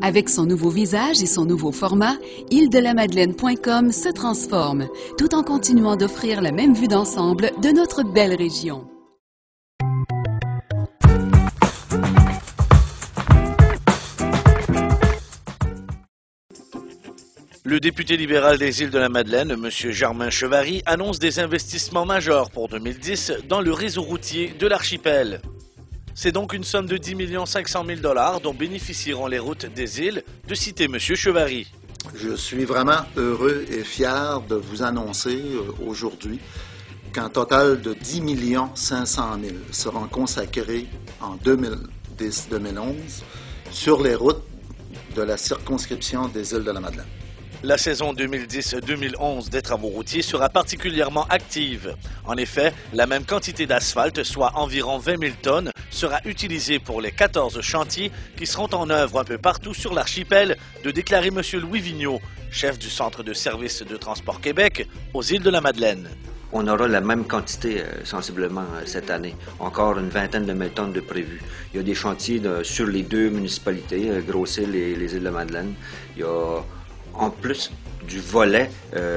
Avec son nouveau visage et son nouveau format, île-de-la-Madeleine.com se transforme, tout en continuant d'offrir la même vue d'ensemble de notre belle région. Le député libéral des Îles-de-la-Madeleine, M. Germain Chevary, annonce des investissements majeurs pour 2010 dans le réseau routier de l'archipel. C'est donc une somme de 10 500 000 $ dont bénéficieront les routes des îles, de citer M. Chevary. Je suis vraiment heureux et fier de vous annoncer aujourd'hui qu'un total de 10 500 000 seront consacrés en 2010-2011 sur les routes de la circonscription des Îles-de-la-Madeleine. La saison 2010-2011 des travaux routiers sera particulièrement active. En effet, la même quantité d'asphalte, soit environ 20 000 tonnes, sera utilisée pour les 14 chantiers qui seront en œuvre un peu partout sur l'archipel, de déclarer M. Louis Vigneault, chef du Centre de services de transport Québec aux Îles-de-la-Madeleine. On aura la même quantité sensiblement cette année, encore une vingtaine de mille tonnes de prévues. Il y a des chantiers sur les deux municipalités, Grosse-Île et les Îles-de-la-Madeleine. Il y a en plus du volet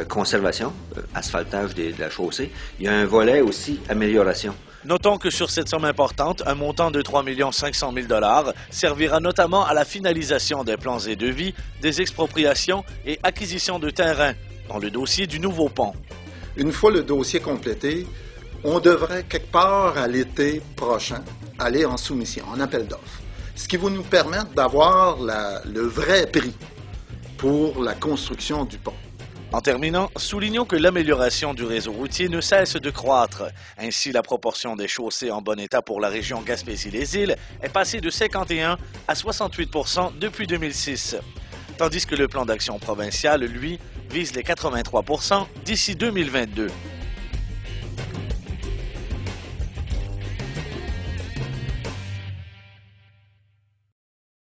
conservation, asphaltage de la chaussée, il y a un volet aussi amélioration. Notons que sur cette somme importante, un montant de 3 500 000 $ servira notamment à la finalisation des plans et devis, des expropriations et acquisitions de terrain dans le dossier du nouveau pont. Une fois le dossier complété, on devrait quelque part à l'été prochain aller en soumission, en appel d'offres, ce qui va nous permettre d'avoir le vrai prix pour la construction du pont. En terminant, soulignons que l'amélioration du réseau routier ne cesse de croître. Ainsi, la proportion des chaussées en bon état pour la région Gaspésie-les-Îles est passée de 51 à 68 % depuis 2006. Tandis que le plan d'action provincial, lui, vise les 83 % d'ici 2022.